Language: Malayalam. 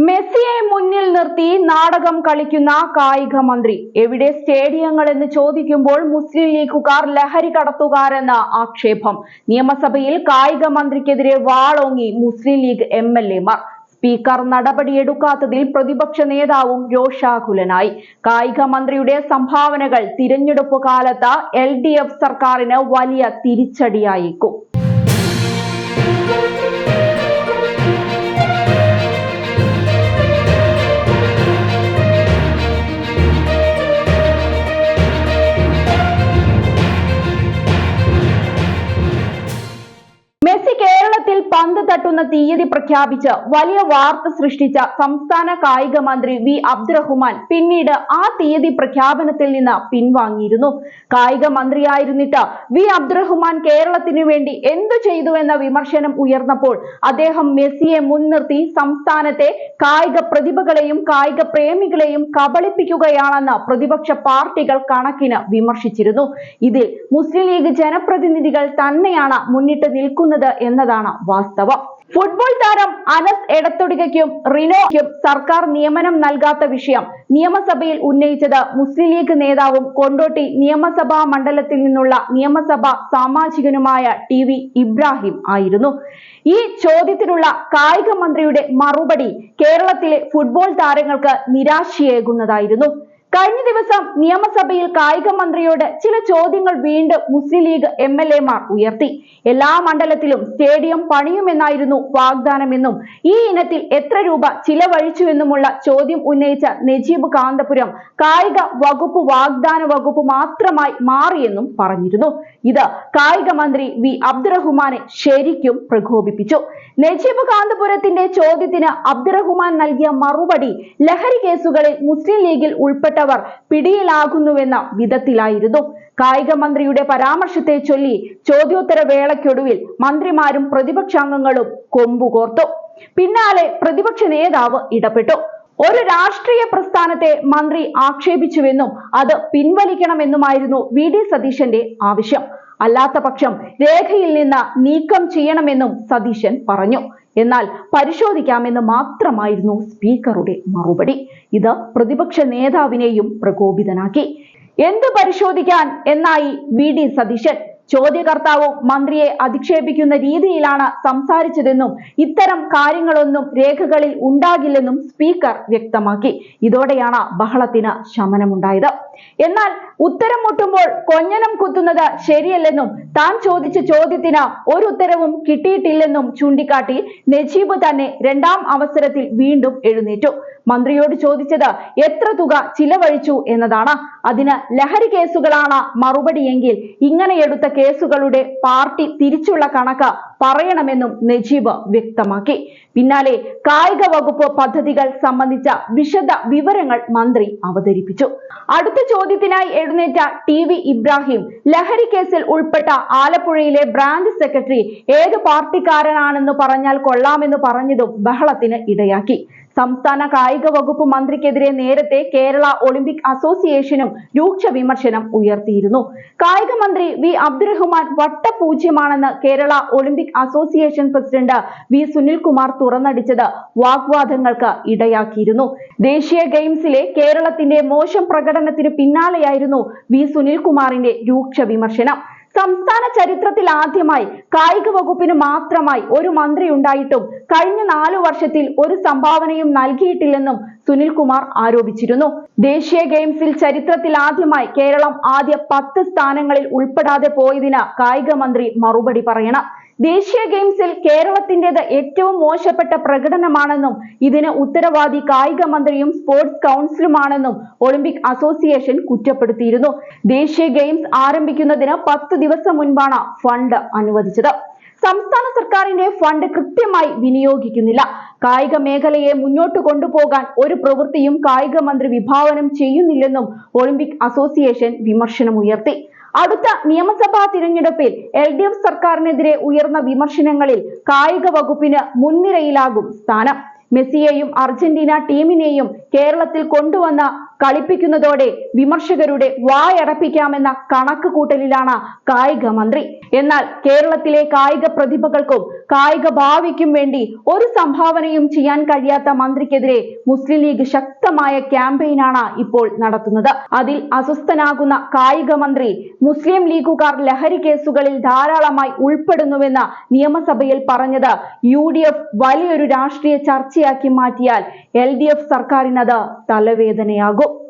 മെസ്സിയെ മുന്നിൽ നിർത്തി നാടകം കളിക്കുന്ന കായിക മന്ത്രി. എവിടെ സ്റ്റേഡിയങ്ങൾ എന്ന് ചോദിക്കുമ്പോൾ മുസ്ലിം ലീഗുകാർ ലഹരി കടത്തുകാരെന്ന ആക്ഷേപം. നിയമസഭയിൽ കായിക മന്ത്രിക്കെതിരെ വാളോങ്ങി മുസ്ലിം ലീഗ് MLA-മാർ. സ്പീക്കർ നടപടിയെടുക്കാത്തതിൽ പ്രതിപക്ഷ നേതാവും രോഷാകുലനായി. കായിക മന്ത്രിയുടെ സംഭാവനകൾ തിരഞ്ഞെടുപ്പ് കാലത്ത് LDF സർക്കാരിന് വലിയ തിരിച്ചടിയായേക്കും. മെസ്സി കേരളത്തിൽ പന്ത് തട്ടുന്ന തീയതി പ്രഖ്യാപിച്ച് വലിയ വാർത്ത സൃഷ്ടിച്ച സംസ്ഥാന കായിക മന്ത്രി V അബ്ദുറഹ്മാൻ പിന്നീട് ആ തീയതി പ്രഖ്യാപനത്തിൽ നിന്ന് പിൻവാങ്ങിയിരുന്നു. കായിക മന്ത്രിയായിരുന്നിട്ട് V അബ്ദുറഹ്മാൻ കേരളത്തിനു വേണ്ടി എന്തു ചെയ്തു എന്ന വിമർശനം ഉയർന്നപ്പോൾ അദ്ദേഹം മെസ്സിയെ മുൻനിർത്തി സംസ്ഥാനത്തെ കായിക പ്രതിഭകളെയും കായിക പ്രേമികളെയും കബളിപ്പിക്കുകയാണെന്ന് പ്രതിപക്ഷ പാർട്ടികൾ കണക്കിന് വിമർശിച്ചിരുന്നു. ഇതിൽ മുസ്ലിം ലീഗ് ജനപ്രതിനിധികൾ തന്നെയാണ് മുന്നിട്ട് നിൽക്കുന്നത് എന്നതാണ് വാസ്തവം. ഫുട്ബോൾ താരം അനസ് എടത്തൊടികയ്ക്കും റിനോയ്ക്കും സർക്കാർ നിയമനം നൽകാത്ത വിഷയം നിയമസഭയിൽ ഉന്നയിച്ചത് മുസ്ലിം ലീഗ് നേതാവും കൊണ്ടോട്ടി നിയമസഭാ മണ്ഡലത്തിൽ നിന്നുള്ള നിയമസഭാ സാമാജികനുമായ TV ഇബ്രാഹിം ആയിരുന്നു. ഈ ചോദ്യത്തിനുള്ള കായിക മന്ത്രിയുടെ മറുപടി കേരളത്തിലെ ഫുട്ബോൾ താരങ്ങൾക്ക് നിരാശയേകുന്നതായിരുന്നു. കഴിഞ്ഞ ദിവസം നിയമസഭയിൽ കായിക മന്ത്രിയോട് ചില ചോദ്യങ്ങൾ വീണ്ടും മുസ്ലിം ലീഗ് MLA-മാർ ഉയർത്തി. എല്ലാ മണ്ഡലത്തിലും സ്റ്റേഡിയം പണിയുമെന്നായിരുന്നു വാഗ്ദാനമെന്നും ഈ ഇനത്തിൽ എത്ര രൂപ ചിലവഴിച്ചുവെന്നുമുള്ള ചോദ്യം ഉന്നയിച്ച നജീബ് കാന്തപുരം കായിക വകുപ്പ് വാഗ്ദാന വകുപ്പ് മാത്രമായി മാറിയെന്നും പറഞ്ഞിരുന്നു. ഇത് കായിക മന്ത്രി V അബ്ദുറഹ്മാനെ ശരിക്കും പ്രകോപിപ്പിച്ചു. നജീബ് കാന്തപുരത്തിന്റെ ചോദ്യത്തിന് അബ്ദുറഹ്മാൻ നൽകിയ മറുപടി ലഹരി കേസുകളിൽ മുസ്ലിം ലീഗിൽ ഉൾപ്പെട്ടവർ പിടിയിലാകുന്നുവെന്ന വിധത്തിലായിരുന്നു. കായിക മന്ത്രിയുടെ പരാമർശത്തെ ചൊല്ലി ചോദ്യോത്തര വേളയ്ക്കൊടുവിൽ മന്ത്രിമാരും പ്രതിപക്ഷാംഗങ്ങളും കൊമ്പുകോർത്തു. പിന്നാലെ പ്രതിപക്ഷ നേതാവ് ഇടപെട്ടു. ഒരു രാഷ്ട്രീയ പ്രസ്ഥാനത്തെ മന്ത്രി ആക്ഷേപിച്ചുവെന്നും അത് പിൻവലിക്കണമെന്നുമായിരുന്നു VD സതീശന്റെ ആവശ്യം. അല്ലാത്ത പക്ഷം രേഖയിൽ നിന്ന് നീക്കം ചെയ്യണമെന്നും സതീശൻ പറഞ്ഞു. എന്നാൽ പരിശോധിക്കാമെന്ന് മാത്രമായിരുന്നു സ്പീക്കറുടെ മറുപടി. ഇത് പ്രതിപക്ഷ നേതാവിനെയും പ്രകോപിതനാക്കി. എന്ത് പരിശോധിക്കാൻ എന്നായി VD സതീശൻ. ചോദ്യകർത്താവും മന്ത്രിയെ അധിക്ഷേപിക്കുന്ന രീതിയിലാണ് സംസാരിച്ചതെന്നും ഇത്തരം കാര്യങ്ങളൊന്നും രേഖകളിൽ ഉണ്ടാകില്ലെന്നും സ്പീക്കർ വ്യക്തമാക്കി. ഇതോടെയാണ് ബഹളത്തിന് ശമനമുണ്ടായത്. എന്നാൽ ഉത്തരം മുട്ടുമ്പോൾ കൊഞ്ഞനം കുത്തുന്നത് ശരിയല്ലെന്നും താൻ ചോദിച്ച ചോദ്യത്തിന് ഒരു ഉത്തരവും കിട്ടിയിട്ടില്ലെന്നും ചൂണ്ടിക്കാട്ടി നജീബ് തന്നെ രണ്ടാം അവസരത്തിൽ വീണ്ടും എഴുന്നേറ്റു. മന്ത്രിയോട് ചോദിച്ചത് എത്ര തുക ചിലവഴിച്ചു എന്നതാണ്. അതിന് ലഹരി കേസുകളാണ് മറുപടിയെങ്കിൽ ഇങ്ങനെ എടുത്ത കേസുകളുടെ പാർട്ടി തിരിച്ചുള്ള കണക്ക് പറയണമെന്നും നജീബ് വ്യക്തമാക്കി. പിന്നാലെ കായിക വകുപ്പ് പദ്ധതികൾ സംബന്ധിച്ച വിശദ വിവരങ്ങൾ മന്ത്രി അവതരിപ്പിച്ചു. അടുത്ത ചോദ്യത്തിനായി എഴുന്നേറ്റ TV ഇബ്രാഹിം ലഹരി കേസിൽ ഉൾപ്പെട്ട ആലപ്പുഴയിലെ ബ്രാഞ്ച് സെക്രട്ടറി ഏത് പാർട്ടിക്കാരനാണെന്ന് പറഞ്ഞാൽ കൊള്ളാമെന്ന് പറഞ്ഞതും ബഹളത്തിന് ഇടയാക്കി. സംസ്ഥാന കായിക വകുപ്പ് മന്ത്രിക്കെതിരെ നേരത്തെ കേരള ഒളിമ്പിക് അസോസിയേഷനും രൂക്ഷ വിമർശനം ഉയർത്തിയിരുന്നു. കായിക മന്ത്രി V അബ്ദുറഹ്മാൻ വട്ടപൂജ്യമാണെന്ന് Kerala Olympic association president V Sunilkumar തുറന്നടിച്ചത് വാഗ്വാദങ്ങൾക്ക് ഇടയാക്കിയിരുന്നു. ദേശീയ ഗെയിംസിലെ കേരളത്തിന്റെ മോശം പ്രകടനത്തിന് പിന്നാലെയായിരുന്നു V സുനിൽകുമാറിന്റെ രൂക്ഷ വിമർശനം. സംസ്ഥാന ചരിത്രത്തിൽ ആദ്യമായി കായിക വകുപ്പിന് മാത്രമായി ഒരു മന്ത്രി ഉണ്ടായിട്ടും കഴിഞ്ഞ 4 വർഷത്തിൽ ഒരു സംഭാവനയും നൽകിയിട്ടില്ലെന്നും സുനിൽകുമാർ ആരോപിച്ചിരുന്നു. ദേശീയ ഗെയിംസിൽ ചരിത്രത്തിൽ ആദ്യമായി കേരളം ആദ്യ 10 സ്ഥാനങ്ങളിൽ ഉൾപ്പെടാതെ പോയതിന് കായിക മന്ത്രി മറുപടി പറയണം. ദേശീയ ഗെയിംസിൽ കേരളത്തിൻ്റെത് ഏറ്റവും മോശപ്പെട്ട പ്രകടനമാണെന്നും ഇതിന് ഉത്തരവാദി കായിക മന്ത്രിയും സ്പോർട്സ് കൗൺസിലുമാണെന്നും ഒളിമ്പിക് അസോസിയേഷൻ കുറ്റപ്പെടുത്തിയിരുന്നു. ദേശീയ ഗെയിംസ് ആരംഭിക്കുന്നതിന് 10 ദിവസം മുൻപാണ് ഫണ്ട് അനുവദിച്ചത്. സംസ്ഥാന സർക്കാരിന്റെ ഫണ്ട് കൃത്യമായി വിനിയോഗിക്കുന്നില്ല. കായിക മേഖലയെ മുന്നോട്ട് കൊണ്ടുപോകാൻ ഒരു പ്രവൃത്തിയും കായിക മന്ത്രി വിഭാവനം ചെയ്യുന്നില്ലെന്നും ഒളിമ്പിക് അസോസിയേഷൻ വിമർശനമുയർത്തി. അടുത്ത നിയമസഭാ തിരഞ്ഞെടുപ്പിൽ LDF സർക്കാരിനെതിരെ ഉയർന്ന വിമർശനങ്ങളിൽ കായിക വകുപ്പിന് മുൻനിരയിലാകും സ്ഥാനം. മെസ്സിയെയും അർജന്റീന ടീമിനെയും കേരളത്തിൽ കൊണ്ടുവന്ന കളിപ്പിക്കുന്നതോടെ വിമർശകരുടെ വായടപ്പിക്കാമെന്ന കണക്ക് കൂട്ടലിലാണ് കായിക മന്ത്രി. എന്നാൽ കേരളത്തിലെ കായിക പ്രതിഭകൾക്കും കായിക ഭാവിക്കും വേണ്ടി ഒരു സംഭാവനയും ചെയ്യാൻ കഴിയാത്ത മന്ത്രിക്കെതിരെ മുസ്ലിം ലീഗ് ശക്തമായ ക്യാമ്പയിനാണ് ഇപ്പോൾ നടത്തുന്നത്. അതിൽ അസ്വസ്ഥനാകുന്ന കായിക മന്ത്രി മുസ്ലിം ലീഗുകാർ ലഹരി കേസുകളിൽ ധാരാളമായി ഉൾപ്പെടുന്നുവെന്ന് നിയമസഭയിൽ പറഞ്ഞത് UDF വലിയൊരു രാഷ്ട്രീയ ചർച്ചയാക്കി മാറ്റിയാൽ LDF സർക്കാരിനത് തലവേദനയാകും.